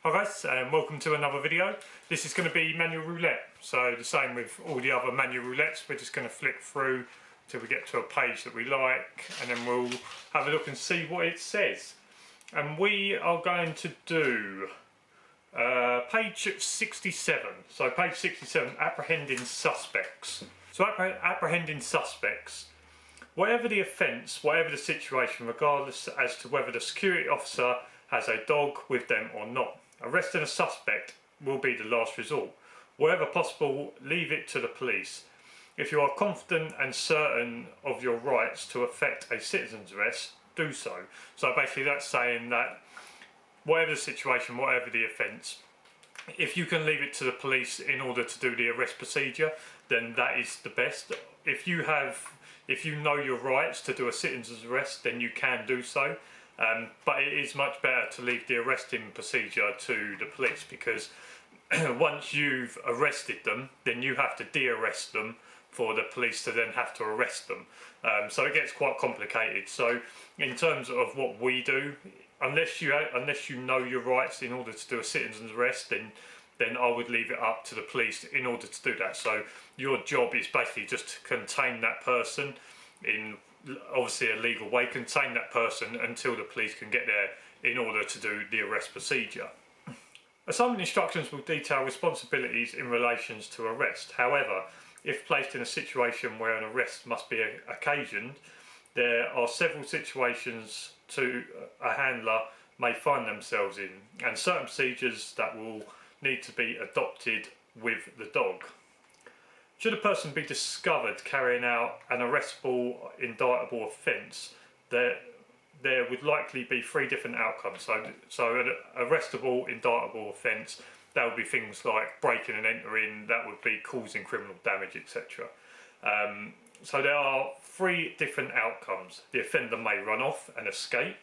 Hi guys, and welcome to another video. This is going to be manual roulette, so the same with all the other manual roulettes. We're just going to flick through till we get to a page that we like, and then we'll have a look and see what it says. And we are going to do page 67. So page 67, apprehending suspects. So apprehending suspects. Whatever the offence, whatever the situation, regardless as to whether the security officer has a dog with them or not, arresting a suspect will be the last resort. Wherever possible, leave it to the police. If you are confident and certain of your rights to effect a citizen's arrest, do so. So basically that's saying that whatever the situation, whatever the offence, if you can leave it to the police in order to do the arrest procedure, then that is the best. If you know your rights to do a citizen's arrest, then you can do so. But it is much better to leave the arresting procedure to the police, because once you've arrested them, then you have to de-arrest them for the police to then have to arrest them. So it gets quite complicated. So in terms of what we do, unless you know your rights in order to do a citizen's arrest, then I would leave it up to the police in order to do that. So your job is basically just to contain that person in obviously a legal way, contain that person until the police can get there in order to do the arrest procedure. Assignment instructions will detail responsibilities in relation to arrest. However, if placed in a situation where an arrest must be occasioned, there are several situations a handler may find themselves in, and certain procedures that will need to be adopted with the dog. Should a person be discovered carrying out an arrestable, indictable offence, there would likely be three different outcomes. So an arrestable, indictable offence, that would be things like breaking and entering, that would be causing criminal damage, etc. So there are three different outcomes. The offender may run off and escape.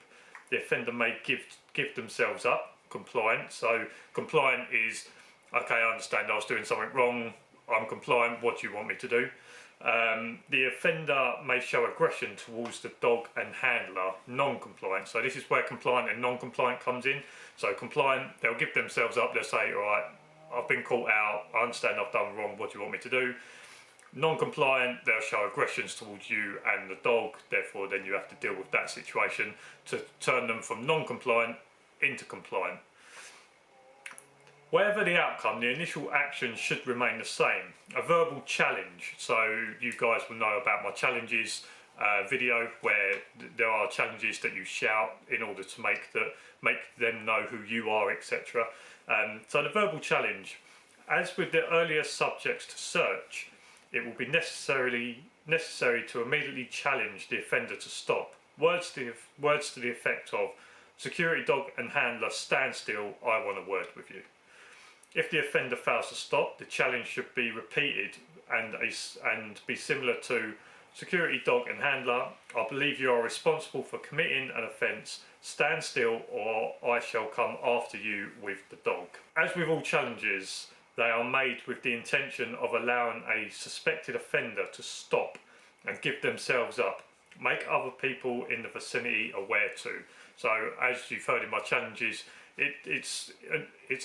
The offender may give themselves up, compliant. So compliant is, okay, I understand I was doing something wrong, I'm compliant, what do you want me to do? The offender may show aggression towards the dog and handler, non-compliant. So this is where compliant and non-compliant comes in. So compliant, they'll give themselves up, they'll say, all right, I've been caught out, I understand I've done wrong, what do you want me to do? Non-compliant, they'll show aggressions towards you and the dog, therefore then you have to deal with that situation to turn them from non-compliant into compliant. Whatever the outcome, the initial action should remain the same. A verbal challenge. So you guys will know about my challenges video, where there are challenges that you shout in order to make them know who you are, etc. So the verbal challenge, as with the earlier subjects to search, it will be necessary to immediately challenge the offender to stop. Words to the effect of, security dog and handler, stand still, I want a word with you. If the offender fails to stop, the challenge should be repeated and be similar to, security dog and handler, I believe you are responsible for committing an offence, stand still or I shall come after you with the dog. As with all challenges, they are made with the intention of allowing a suspected offender to stop and give themselves up. Make other people in the vicinity aware too. So as you've heard in my challenges, it's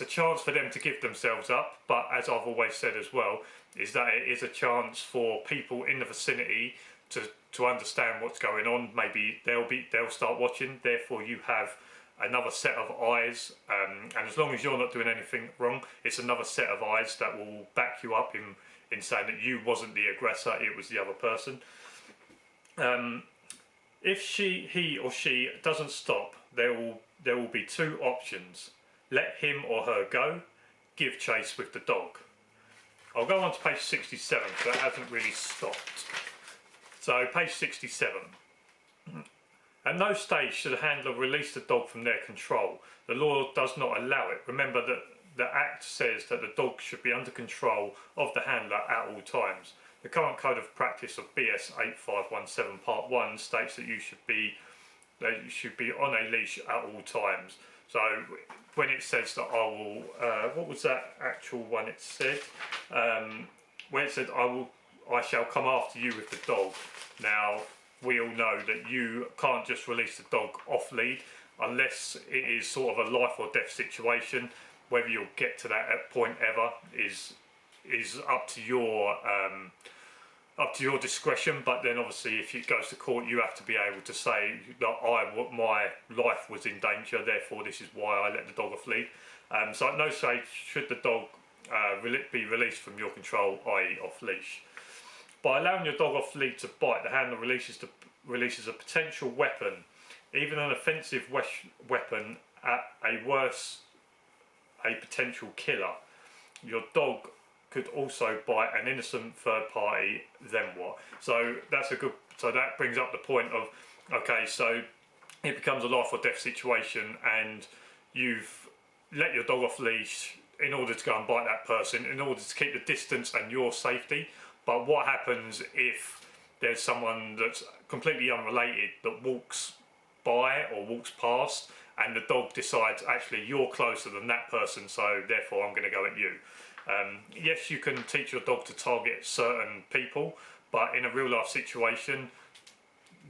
a chance for them to give themselves up, but as I've always said as well, is that it is a chance for people in the vicinity to understand what's going on. Maybe they'll start watching, therefore you have another set of eyes, and as long as you're not doing anything wrong, it's another set of eyes that will back you up in saying that you wasn't the aggressor, it was the other person. If he or she doesn't stop, there will be two options. Let him or her go, give chase with the dog. I'll go on to page 67, because that hasn't really stopped. So page 67. At no stage should a handler release the dog from their control. The law does not allow it. Remember that the Act says that the dog should be under control of the handler at all times. The current code of practice of BS 8517 Part 1 states that you should be on a leash at all times. So when it says that I will, what was that actual one it said? When it said I shall come after you with the dog. Now we all know that you can't just release the dog off lead. unless it is sort of a life or death situation. Whether you'll get to that point ever is up to your discretion. But then obviously if it goes to court, you have to be able to say that my life was in danger, therefore this is why I let the dog off lead. So at no stage should the dog be released from your control, i.e. off leash. By allowing your dog off lead to bite, the handler releases a potential weapon, even an offensive weapon, at a worse, a potential killer. Your dog could also bite an innocent third party, then what? So that brings up the point of, okay, so it becomes a life or death situation and you've let your dog off leash in order to go and bite that person, in order to keep the distance and your safety. But what happens if there's someone that's completely unrelated that walks by or walks past and the dog decides actually you're closer than that person, so therefore I'm going to go at you? Yes, you can teach your dog to target certain people, but in a real life situation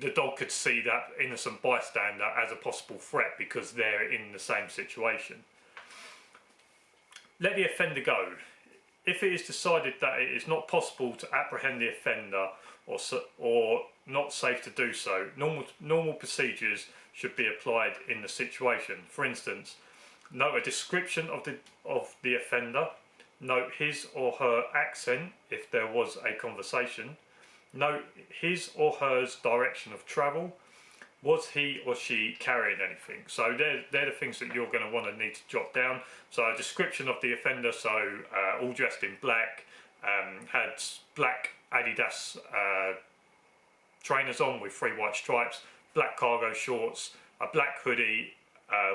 the dog could see that innocent bystander as a possible threat because they're in the same situation. Let the offender go. If it is decided that it is not possible to apprehend the offender or not safe to do so, normal procedures should be applied in the situation. For instance, note a description of the offender, note his or her accent if there was a conversation, note his or her direction of travel. Was he or she carrying anything? So they're the things that you're going to want to need to jot down. So a description of the offender, so all dressed in black, had black Adidas trainers on with 3 white stripes, black cargo shorts, a black hoodie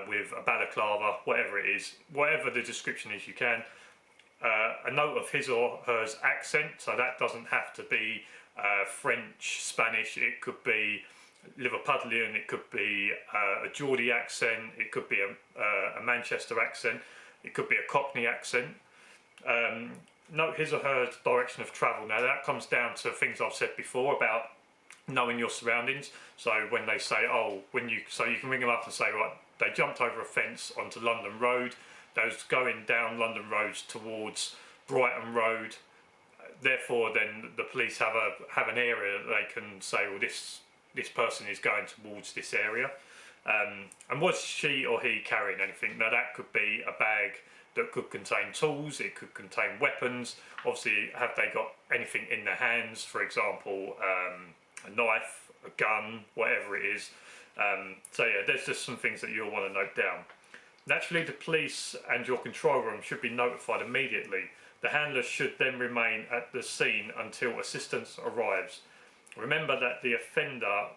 with a balaclava, whatever it is, whatever the description is you can. A note of his or her accent, so that doesn't have to be French, Spanish, it could be Liverpudlian, it could be a Geordie accent, it could be a Manchester accent, it could be a Cockney accent. Note his or her direction of travel. Now that comes down to things I've said before about knowing your surroundings. So when they say, so you can ring them up and say, right, they jumped over a fence onto London Road, those going down London roads towards Brighton Road. Therefore, then the police have an area that they can say, well, this person is going towards this area. And was she or he carrying anything? Now that could be a bag that could contain tools, it could contain weapons. Obviously, have they got anything in their hands? For example, a knife, a gun, whatever it is. So yeah, there's just some things that you'll want to note down. Naturally, the police and your control room should be notified immediately. The handler should then remain at the scene until assistance arrives. Remember that the offender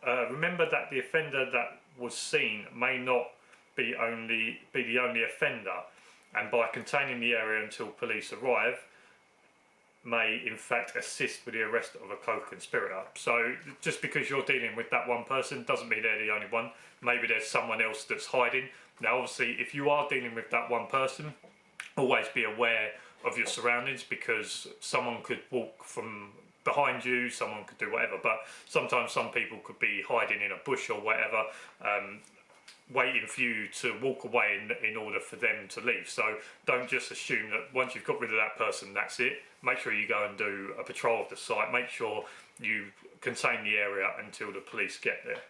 that was seen may not be the only offender, and by containing the area until police arrive, may in fact assist with the arrest of a co-conspirator. So just because you're dealing with that one person doesn't mean they're the only one. Maybe there's someone else that's hiding. Now obviously if you are dealing with that one person, always be aware of your surroundings, because someone could walk from behind you, someone could do whatever, but sometimes some people could be hiding in a bush or whatever, waiting for you to walk away in order for them to leave. So don't just assume that once you've got rid of that person, that's it. Make sure you go and do a patrol of the site. Make sure you contain the area until the police get there.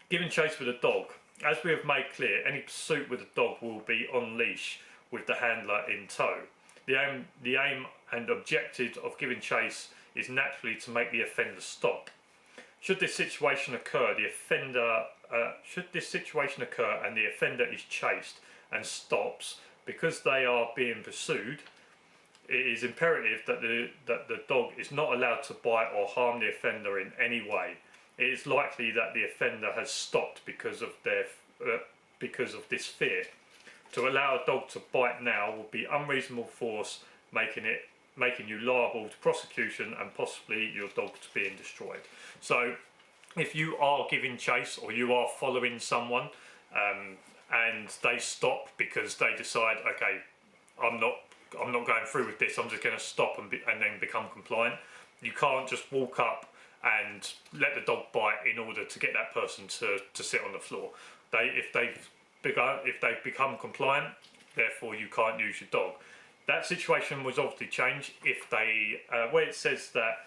Giving chase with a dog. As we have made clear, any pursuit with a dog will be on leash with the handler in tow. The aim and objective of giving chase is naturally to make the offender stop. Should this situation occur and the offender is chased and stops because they are being pursued, it is imperative that the dog is not allowed to bite or harm the offender in any way. It is likely that the offender has stopped because of this fear. To allow a dog to bite now will be unreasonable force, making you liable to prosecution and possibly your dog to being destroyed. So if you are giving chase or you are following someone and they stop because they decide, okay, I'm not going through with this, I'm just going to stop and then become compliant, you can't just walk up and let the dog bite in order to get that person to sit on the floor. If they've become compliant, therefore you can't use your dog. That situation was obviously changed if they, where it says that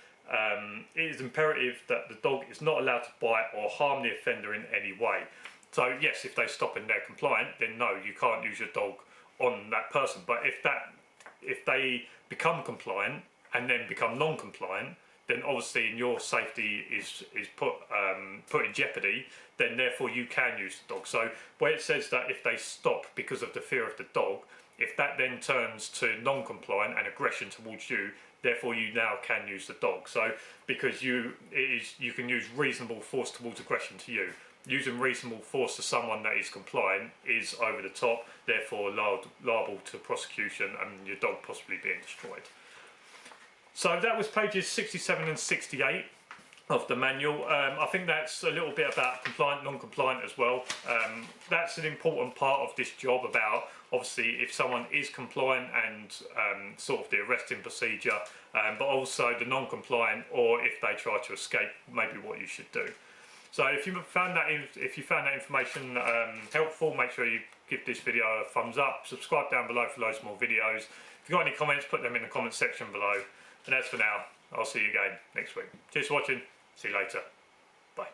it is imperative that the dog is not allowed to bite or harm the offender in any way. So yes, if they stop and they're compliant, then no, you can't use your dog on that person. But if they become compliant and then become non-compliant, then obviously your safety is put in jeopardy, then therefore you can use the dog. So where it says that if they stop because of the fear of the dog, if that then turns to non-compliant and aggression towards you, therefore you now can use the dog. So because you can use reasonable force towards aggression to you. Using reasonable force to someone that is compliant is over the top, therefore liable to prosecution and your dog possibly being destroyed. So that was pages 67 and 68 of the manual. I think that's a little bit about compliant, non-compliant as well. That's an important part of this job, about obviously if someone is compliant and sort of the arresting procedure, but also the non-compliant, or if they try to escape, maybe what you should do. So if you found that information helpful, make sure you give this video a thumbs up, subscribe down below for loads more videos. If you've got any comments, put them in the comment section below. And as for now, I'll see you again next week. Cheers for watching. See you later. Bye.